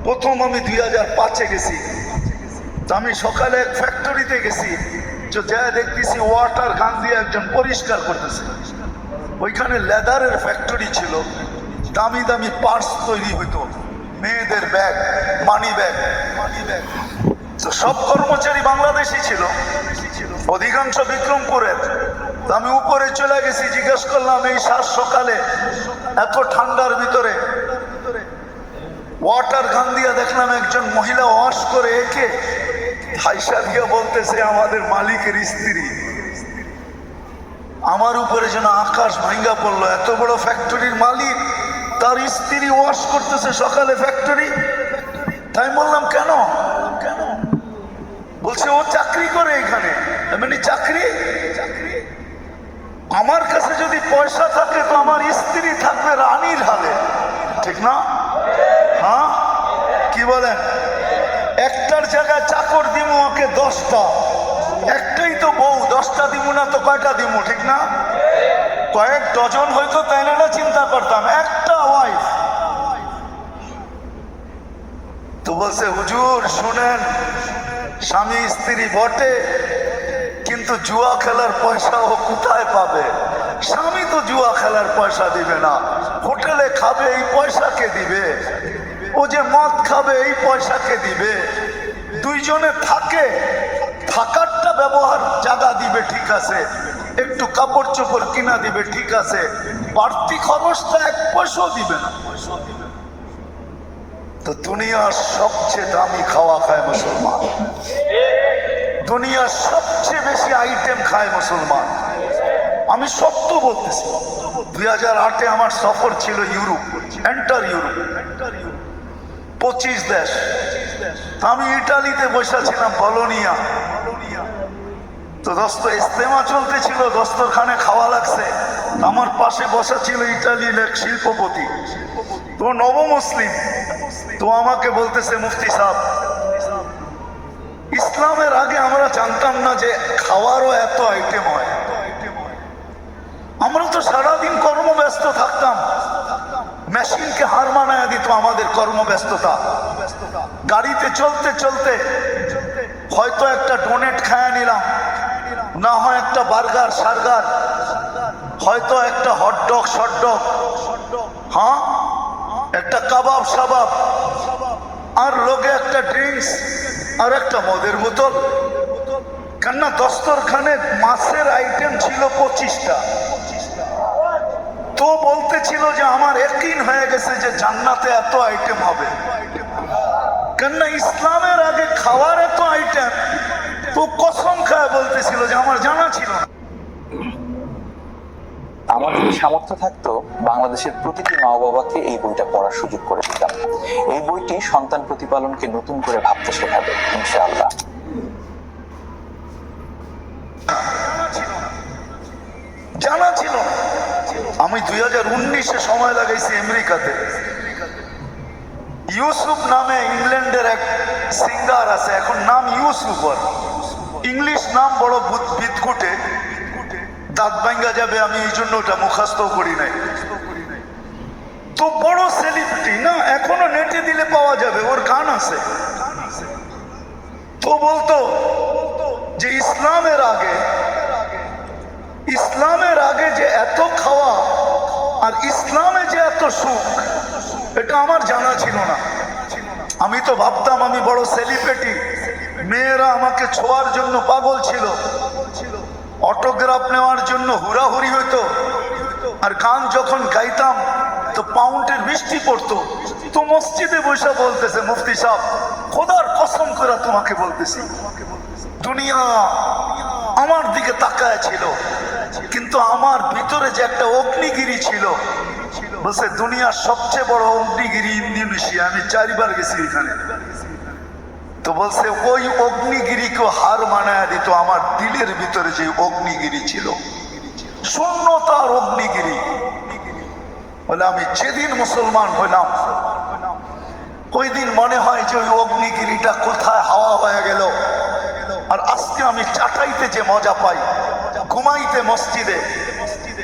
প্রথম আমি 2005-এ গেছি। তো আমি সকালে এক ফ্যাক্টরিতে গেছি, যা দেখতেছি ওয়াটার গান দিয়ে একজন পরিষ্কার করতেছে। ওইখানে লেদারের ফ্যাক্টরি ছিল, দামি দামি পার্টস তৈরি হইতো, মেয়েদের ব্যাগ, মানি ব্যাগ। তো সব কর্মচারী বাংলাদেশি ছিল, অধিকাংশ বিক্রমপুরের। তো আমি উপরে চলে গেছি, জিজ্ঞেস করলাম এই সাত সকালে এত ঠান্ডার ভিতরে ওয়াটার গান দিয়ে দেখলাম একজন মহিলা ওয়াশ করে, একে হাইসা দিয়ে বলতেছে আমাদের মালিকের স্ত্রী। আমার উপরে যেন আকাশ ভাঙ্গা পড়লো, এত বড় ফ্যাক্টরির মালিক, তার স্ত্রী ওয়াশ করতেছে সকালে ফ্যাক্টরি। তাই বললাম কেন? বলছে ও চাকরি করে এখানে। মানে চাকরি? আমার কাছে যদি পয়সা থাকে তো আমার স্ত্রী থাকবে রানীর হালে, ঠিক না? হ্যাঁ, কি বলেন? একটার জায়গায় চাকর দিমু ওকে 10টা, একটাই তো বউ, 10টা দিমু না তো কয়টা দিমু, ঠিক না? কয়েক ডজন হয়তো, তাইলে না চিন্তা করতাম, একটা ওয়াইফ। তো বলছে হুজুর শুনেন, স্বামী স্ত্রী বটে, কিন্তু জুয়া খেলার পয়সা ও কোথায় পাবে? স্বামী তো জুয়া খেলার পয়সা দিবে না, হোটেলে খাবে এই পয়সাকে দিবে, ও যে মদ খাবে এই পয়সাকে দিবে। দুইজনে থাকে, থাকারটা ব্যবহার জায়গা দিবে, ঠিক আছে, একটু কাপড় চোপড় কিনা দিবে, ঠিক আছে, বাড়তি খরচটা 1 পয়সাও দিবে না। তো দুনিয়ার সবচেয়ে দামি খাওয়া খায় মুসলমান, দুনিয়ার সবচেয়ে বেশি আইটেম খায় মুসলমান। আমি সত্য বলতেছি, 2008-এ আমার সফর ছিল ইউরোপ, এন্টার ইউরোপ, 25 দেশ। আমি ইটালিতে বসেছিলাম, বলোনিয়া। তো দোস্ত ইস্তেমা চলতেছিল, দস্তরখানে খাওয়া লাগছে। আমার পাশে বসা ছিল ইটালির এক শিল্পপতি, তো নবমুসলিম। তো আমাকে বলতেছে মুফতি সাহেব, ইসলামের আগে আমরা জানতাম না যে খাওয়ারও এত আইটেম হয়। আমরা তো সারাদিন কর্মব্যস্ত থাকতাম, মেশিনকে হার মানায় দিত আমাদের কর্মব্যস্ততা। গাড়িতে চলতে চলতে হয়তো একটা ডোনেট খায়া নিলাম, না হয় একটা বার্গার সার্গার, হয়তো একটা হটডগ শটডগ, হ্যাঁ একটা কাবাব সাবাব, আর লোকে একটা ড্রিঙ্কস আর একটা মদের বোতল। কেননা দস্তরখানে মাছের আইটেম ছিল 25টা। তো বলতেছিল যে আমার ইয়াকিন হয়ে গেছে যে জান্নাতে এত আইটেম হবে, কেননা ইসলামের আগে খাওয়ার এত আইটেম। তো কসম খায় বলতেছিল যে আমার জানা ছিল না। আমার যদি সামর্থ্য থাকতো বাংলাদেশের প্রতিটি মা বাবাকে এই বইটা পড়ার সুযোগ করে দিতাম। এই বইটি সন্তান প্রতিপালনকে নতুন করে ভাবতে শেখাবে ইনশাআল্লাহ। জানা ছিল না। আমি 2019-এ সময় লাগাইছি আমেরিকাতে। ইউসুফ নামে ইংল্যান্ডের এক সিঙ্গার আছে, এখন নাম ইউসুফ, ইংলিশ নাম বড় বিদঘুটে, দাঁত ভাঙ্গা যাবে, আমি এই জন্য ওটা মুখস্থ করি নাই। তো বড় সেলিব্রিটি না, এখনো নেটে দিলে পাওয়া যাবে, ওর গান আছে। তো বলতো যে ইসলামের আগে যে এত খাওয়া আর ইসলামে যে এত সুখ, এটা আমার জানা ছিল না। আমি তো ভাবতাম আমি বড় সেলিব্রিটি, মেয়েরা আমাকে ছোঁয়ার জন্য পাগল ছিল, অটোগ্রাফ নেওয়ার জন্য হুড়াহুড়ি হইতো, আর গান যখন গাইতাম তো পাউন্ডের বৃষ্টি পড়তো। তো মসজিদে বসে বলতেছে মুফতি সাহেব, খোদার কসম করে তোমাকে বলতেছি, দুনিয়া আমার দিকে তাকায় ছিল, কিন্তু আমার ভিতরে যে একটা অগ্নিগিরি ছিল। বলছে দুনিয়ার সবচেয়ে বড় অগ্নিগিরি ইন্দোনেশিয়া, আমি 4 বার গেছি এখানে। তো বলছে ওই অগ্নিগিরিকে হার মানায় দিত আমার দিলের ভিতরে যে অগ্নিগিরি ছিল, শূন্যতার অগ্নিগিরি। বলে আমি যেদিন মুসলমান হইলাম ওই দিন মনে হয় যে ওই অগ্নিগিরিটা কোথায় হাওয়া হয়ে গেল। আর আজকে আমি চাটাইতে যে মজা পাই, ঘুমাইতে মসজিদে,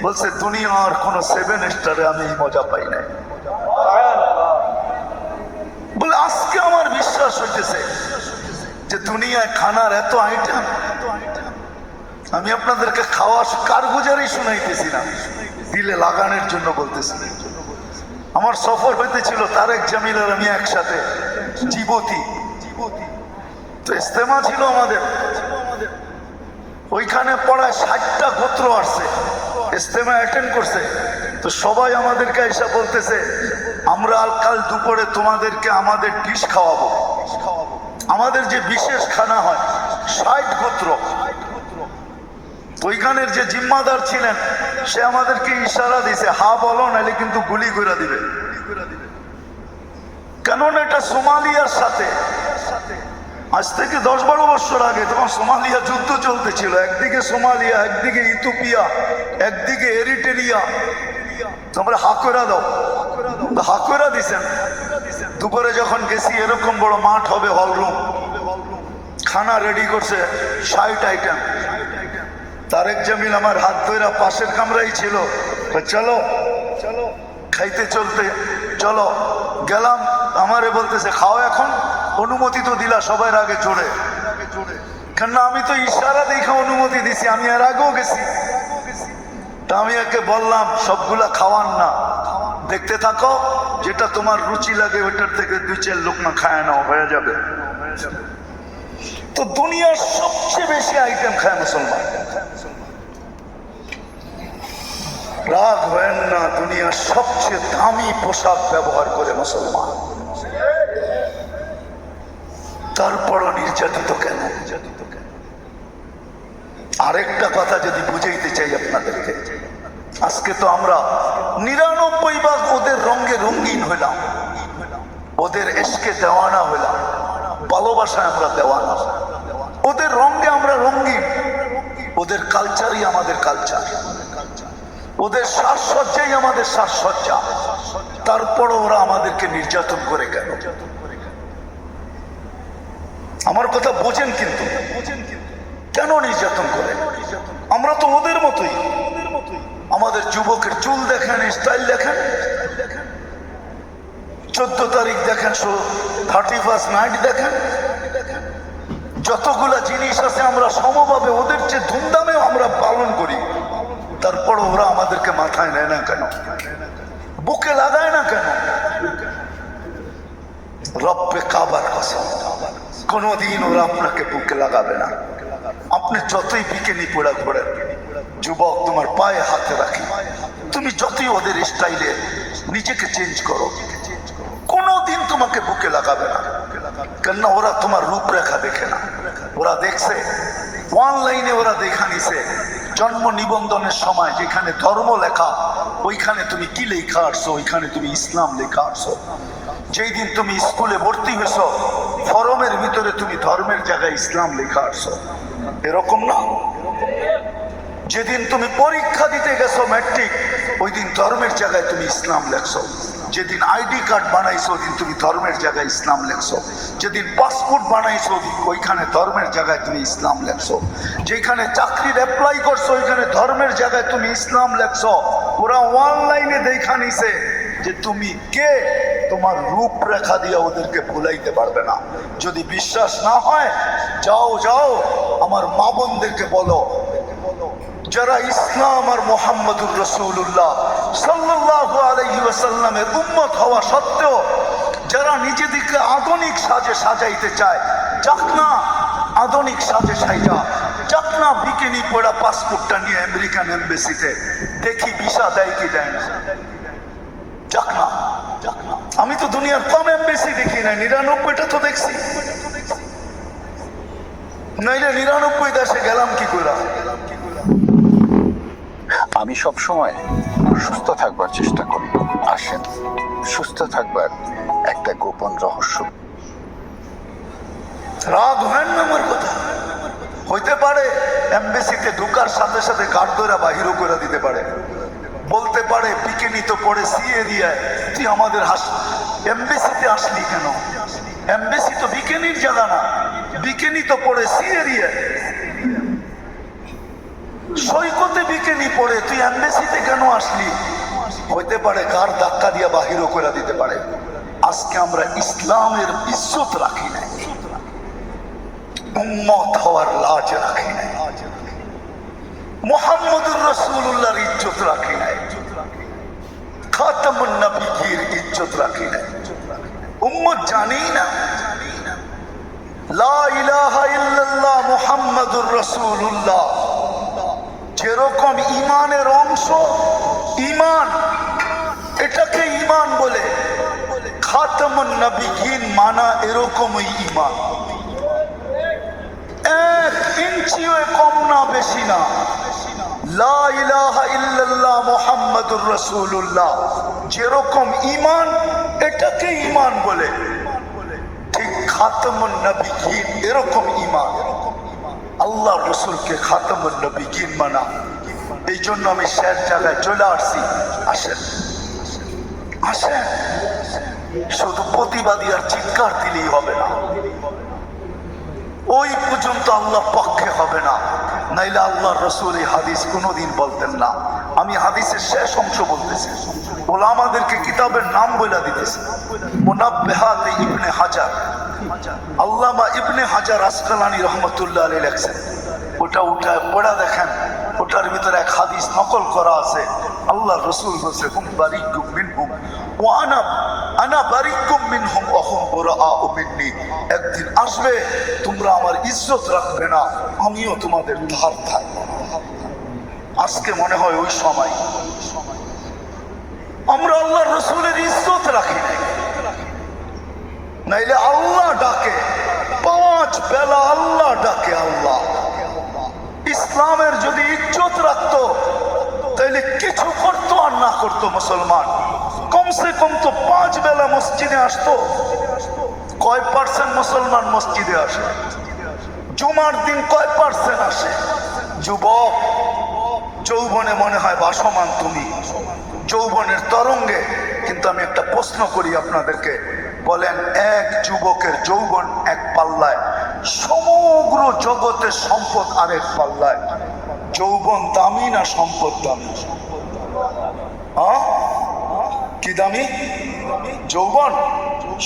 বলছে দুনিয়ার কোন 7 স্টারে আমি এই মজা পাই নাই। বলে আজকে বিশ্বাস হইতেছে যে দুনিয়ায় খানার এত আইটেম। আমি আপনাদেরকে খাওয়া কারগুজারই শুনাইতেছি না, দিলে লাগানোর জন্য বলতেছি। আমার সফর হইতেছিল তারেক জামিল আর আমি একসাথে জিবতি, তো ইস্তেমা ছিল আমাদের। ওইখানে পড়ায় 60টা গোত্র আসছে, ইস্তেমা অ্যাটেন্ড করছে। তো সবাই আমাদেরকে এসে বলতেছে আমরা কাল দুপুরে তোমাদেরকে আমাদের ডিশ খাওয়াবো। আমাদের যে বিশেষ খানা হয় 60 গোত্র। ওইখানের যে জিম্মাদার ছিলেন সে আমাদেরকে ইশারা দিছে, হা বলো নাহলে কিন্তু গুলি করে দিবে। কেননা এটা সোমালিয়ার সাথে আজ থেকে 10-12 বছর আগে তখন সোমালিয়া যুদ্ধ চলতেছিল। একদিকে সোমালিয়া, একদিকে ইথিওপিয়া, একদিকে এরিট্রিয়া। তোমরা হাকুরা দাও, হাকুরা দিছেন। দুপুরে যখন গেছি এরকম বড় মাঠ হবে, হলরুম, খানা রেডি করছে 60 আইটেম। তারেক জামিল আমার হাত ধরে পাশের কামরাই ছিল, চলো চলো খাইতে চলতে চলো গেলাম। আমারে বলতেছে খাও এখন, অনুমতি তো দিলা সবার আগে জোরে, কেন আমি তো ইশারা দেখে অনুমতি দিছি, আমি এর আগেও গেছি। তা আমি একে বললাম সবগুলা খাওয়ান না, দেখতে থাকো, যেটা তোমার রুচি লাগে ওইটার থেকে 2-4 লোকমা খায় নাও, হয়ে যাবে। তো দুনিয়ার সবচেয়ে বেশি আইটেম খায় মুসলমান। রাগ হয়েন না, দুনিয়ার সবচেয়ে দামি পোশাক ব্যবহার করে মুসলমান, তারপরও নির্যাতিত কেন? আরেকটা কথা যদি বুঝাইতে চাই আপনাদেরকে, আজকে তো আমরা 99 ওদের রঙে রঙিন হইলাম, ওদের এশকে দেওয়ানা হইলাম, ভালোবাসায় আমরা দেওয়ানা, ওদের রঙে আমরা রঙিন, ওদের কালচারই আমাদের কালচার, ওদের সাজসজ্জাই আমাদের সাজসজ্জা। তারপরও ওরা আমাদেরকে নির্যাতন করে কেন? আমার কথা বোঝেন কিন্তু, কেন নির্যাতন করে? আমরা তো ওদের মতোই। আমাদের যুবকের চুল দেখেন, স্টাইল দেখেন, 14 তারিখ দেখেন, 31st নাইট দেখেন, যতগুলা জিনিস আছে আমরা সমভাবে ওদের চেয়ে ধুমধামে আমরা পালন করি। তারপর ওরা আমাদেরকে মাথায় নেয় না কেন? বুকে লাগায় না কেন? রব্বে কাবার কসম, কোনদিন ওরা আপনাকে বুকে লাগাবে না। আপনি যতই বিকেনি পোড়া ঘোরেন, যুবক তোমার পায়ে হাতে রাখি, তুমি যতই ওদের স্টাইলে নিজেকে চেঞ্জ করো, কোনদিন তোমাকে বুকে লাগাবে না। কেননা ওরা তোমার রূপরেখা দেখে না, ওরা দেখছে অনলাইনে, ওরা দেখা নিছে জন্ম নিবন্ধনের সময় যেখানে ধর্ম লেখা ওইখানে তুমি কি লেখা আসছো, ওইখানে তুমি ইসলাম লেখা আসছো। যেই দিন তুমি স্কুলে ভর্তি হয়েছ ফরমের ভিতরে তুমি ধর্মের জায়গায় ইসলাম লেখা আসছো, এরকম না। যেদিন তুমি পরীক্ষা দিতে গেছো ম্যাট্রিক, ওই দিন ধর্মের জায়গায় তুমি ইসলাম লেখছো। যেদিন আইডি কার্ড বানাইছো ওই দিন তুমি ধর্মের জায়গায় ইসলাম লেখছো। যেদিন পাসপোর্ট বানাইছো ওইখানে ধর্মের জায়গায় তুমি ইসলাম লেখছো। যেখানে চাকরির অ্যাপ্লাই করছো ওইখানে ধর্মের জায়গায় তুমি ইসলাম লেখছো। ওরা অনলাইনে দেখা নিছে যে তুমি কে, তোমার রূপরেখা দিয়ে ওদেরকে ভুলাইতে পারবে না। যদি বিশ্বাস না হয় যাও যাও আমার মা বোনদেরকে বলো, যারা ইসলাম আর মুহাম্মদুর রাসূলুল্লাহ সাল্লাল্লাহু আলাইহি ওয়াসাল্লামের উম্মত হওয়া সত্ত্বেও যারা নিজেদেরকে আধুনিক সাজে সাজাইতে চায়, যাক না আধুনিক সাজে সাজা, যাক না বিকিনি পড়া পাসপোর্টটা নিয়ে আমেরিকান এমবেসিতে, দেখি ভিসা দেয় কি দেয় না, যাক না। আমি তো দুনিয়ার কম এমবেসি দেখি না, 99টা তো দেখছি, নাইলে 99 দেশে গেলাম কি করে? আমি সব সময় সুস্থ থাকবার চেষ্টা করি। আসেন সুস্থ থাকবার একটা গোপন রহস্য। রাগ হয় না আমার কথা? হইতে পারে এমবেসিতে ঢোকার সাথে সাথে গার্ড ধরে বাহিরও করে দিতে পারে, বলতে পারে বিকিনি তো পড়ে সিয়ে দিয়ে তুই আমাদের এমবেসিতে আসলি কেন? এমবেসি তো বিকিনির জায়গা না, বিকিনি তো পড়ে সিয়ে দিয়ে। সৈকতে বিকিনি পড়ে তুই এমবেসিতে কেন আসলি? হইতে পারে গার ধাক্কা দিয়ে বাহিরও করে দিতে পারে। আজকে আমরা ইসলামের ইজ্জত রাখি নাই, উম্মত হওয়ার লাজ রাখি নাই, মুহাম্মদুর রাসূলুল্লাহর ইজ্জত রাখি নাই, খাতামুন নবীর ইজ্জত রাখি নাই। উম্মত জানেই না লা ইলাহা ইল্লাল্লাহ মুহাম্মাদুর রাসূলুল্লাহ যেরকম ঈমানের অংশ, ঈমান এটাকে ঈমান বলে, খাতামুন নবীয়িন মানা এরকমই ঈমান। 1 ইঞ্চিও কম না বেশি না। লা ইলাহা ইল্লাল্লাহ মুহাম্মাদুর রাসূলুল্লাহ যেরকম ঈমান এটাকে ঈমান বলে, ঠিক খাতামুন নবীয়িন এরকম ঈমান। আল্লাহ রসুলকে খাতামুন নবীয়িন মানা। এই জন্য আমি শেষ জায়গায় চলে আসছি। আসেন আসেন, শুধু প্রতিবাদী আর চিৎকার দিলেই হবে না, ওই পর্যন্ত আল্লাহ পক্ষে হবে না, নাইলে আল্লাহ রসুল এই হাদিস কোনোদিন বলতেন না। আমি হাদিসের শেষ অংশ বলতেছি, ওলামাদেরকে কিতাবের নাম বলে দিতেছি। মুনাব্বিহাত ইবনে হাজার, আল্লামা ইবনে হাজার আসকালানী রহমতুল্লাহ আলাইহি লেখছেন। ওটা উঠায় পড়া দেখেন, ওটার ভিতরে এক হাদিস নকল করা আছে। আল্লাহ রসুল বলছে হুম বারিকুম মিনহুম ওয়া আনা বারিকুম মিনহুম ওয়া হুম বুরাআউ মিন্নি। একদিন আসবে তোমরা আমার ইজ্জত রাখবে না, আমিও তোমাদের ধার থাকবো না। আজকে মনে হয় ওই সময় আমরা আল্লাহ রসুলের ইজ্জত রাখি নাই, নাইলে আল্লাহ ডাকে 5 বেলা, আল্লাহ ডাকে। আল্লাহ ইসলামের যদি ইজ্জত রাখতো তাইলে কিছু করতো আর না করতো মুসলমান, কমসে কম তো 5 বেলা মসজিদে আসতো। কয় পার্সেন্ট মুসলমান মসজিদে আসে? জুমার দিন কয় পার্সেন্ট আসে? যুবক, যৌবনে মনে হয় ভাসমান তুমি, যৌবনের তরঙ্গে। কিন্তু আমি একটা প্রশ্ন করি আপনাদেরকে, বলেন এক যুবকের যৌবন এক পাল্লায়, সমগ্র জগতের সম্পদ আরেক পাল্লায়, যৌবন দামি না সম্পদ দামি? হ্যাঁ, কি দামি? যৌবন।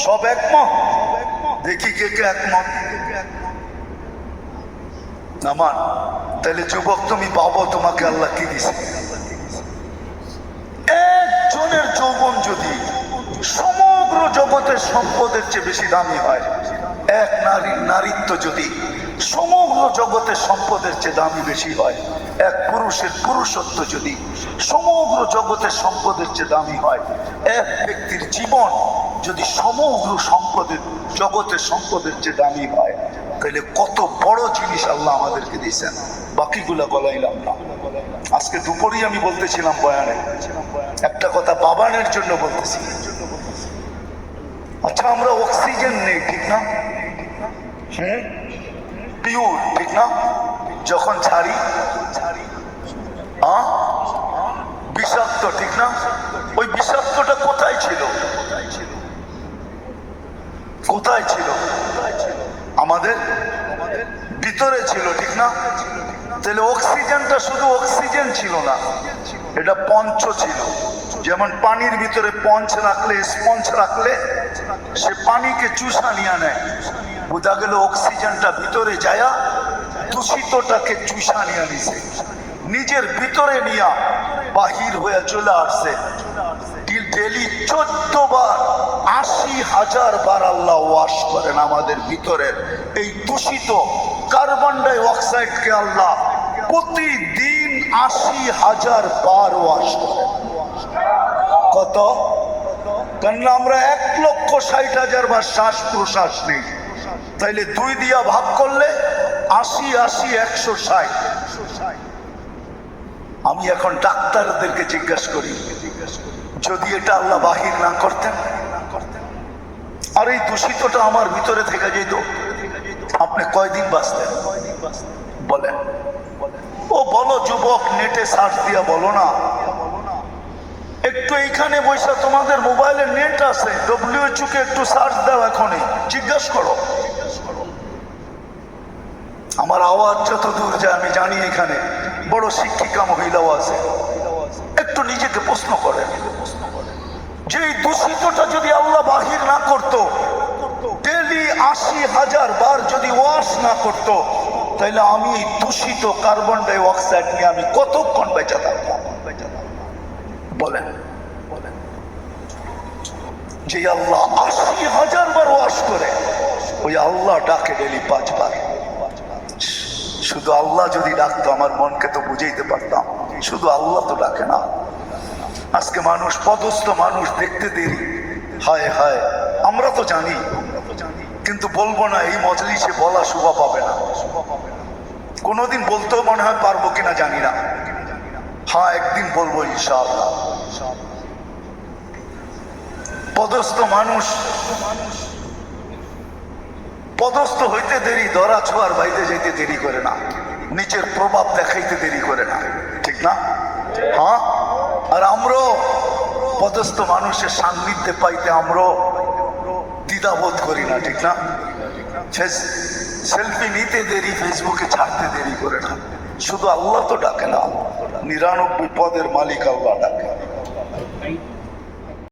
সব একমত? দেখি কে কে একমত। নামান, তাহলে যুবক তুমি পাবো, তোমাকে আল্লাহ কি দিছে? একজনের যৌবন যদি সমগ্র জগতের সম্পদের চেয়ে বেশি দামি হয়, এক নারীর নারীত্ব যদি সমগ্র জগতের সম্পদের চেয়ে দামি বেশি হয়, এক পুরুষের পুরুষত্ব যদি সমগ্র জগতের সম্পদের চেয়ে দামি হয়, এক ব্যক্তির জীবন যদি সমগ্র জগতের সম্পদের চেয়ে দামি হয়, তাহলে কত বড় জিনিস আল্লাহ আমাদেরকে দিয়েছেন। বাকিগুলা বলাইলাম না। আজকে দুপুরেই আমি বলতেছিলাম বয়ানে একটা কথা, বাবানের জন্য বলতেছি। আচ্ছা, আমরা অক্সিজেন নেই, ঠিক না? পিওর, ঠিক না? যখন ছাড়ি বিষাক্ত, ঠিক না? ওই বিষাক্তটা কোথায় ছিল? কোথায় ছিল? আমাদের ভিতরে ছিল, ঠিক না? তাহলে অক্সিজেনটা শুধু অক্সিজেন ছিল না, এটা পঞ্চ ছিল। যেমন পানির ভিতরে পঞ্চ রাখলে, স্পঞ্জ রাখলে সে পানিকে চুষা নিয়ে নেয়, বোঝা গেল অক্সিজেনটা ভিতরে যায়া দূষিতটাকে চুষা নিয়ে নিছে, নিজের ভিতরে নিয়া বাহির হয়ে চলে আসছে। ডেলি 14 বার 80,000 বার আল্লাহ ওয়াশ করেন আমাদের ভিতরের এই দূষিত কার্বন ডাই অক্সাইডকে। আল্লাহ প্রতিদিন 80,000 বার ওয়াশ করেন। কত? কারণ আমরা 1,60,000 বার শ্বাস প্রশ্বাস নেই, তাইলে 2 দিয়া ভাগ করলে 80 80 160। আমি এখন ডাক্তারদেরকে জিজ্ঞাসা করি, যদি এটা আল্লাহ বাহির না করতেন আর এই দূষিতটা আমার ভিতরে থেকে যেত, আপনি কয়দিন বাঁচতেন বলেন? ও বলো যুবক, নেটে সার্চ দিয়া বলো না, একটু এইখানে বৈশা তোমাদের মোবাইলে নেট আছে, WHO কে একটু সার্চ দাও, এখনই জিজ্ঞাসা করো। আমার আওয়াজ যত দূর যায় আমি জানি, এখানে বড় শিক্ষিকা মহিলাও আছে, একটু নিজেকে প্রশ্ন করেন, যে দূষিতটা যদি আল্লাহ বাহির না করত, ডেলি 80,000 বার যদি ওয়াশ না করত, তাহলে আমি এই দূষিত কার্বন ডাই অক্সাইড নিয়ে আমি কতক্ষণ বেঁচে থাকতাম? বলেন। যে আল্লাহ 80,000 বার ওয়াশ করে, ওই আল্লাহ ডাকে ডেলি 5 বার। শুধু আল্লাহ যদি ডাকতো আমার মনকে তো বুঝাইতে পারতাম, শুধু আল্লাহ তো ডাকে না। আজকে মানুষ, পদস্থ মানুষ দেখতে দেরি, হায় হায় আমরা তো জানি, কিন্তু বলবো না, এই মজলিসে বলা শোভা পাবে না। কোনোদিন বলতেও মনে হয় পারবো কিনা জানি না। হ্যাঁ, একদিন বলবো ইনশাআল্লাহ। পদস্থ মানুষ পদস্থ হইতে দেরি, ধরা ছোঁয়ার বাইরে যাইতে দেরি করে না, নিচের প্রভাব দেখাইতে দেরি করে না, ঠিক না? হ্যাঁ, আর আমরাও পদস্থ মানুষের সান্নিধ্যে পাইতে আমরাও দ্বিধাবোধ করি না, ঠিক না? সেলফি নিতে দেরি, ফেসবুকে ছাড়তে দেরি করে না। শুধু আল্লাহ তো ডাকে না, 99 পদের মালিক আল্লাহ ডাকে।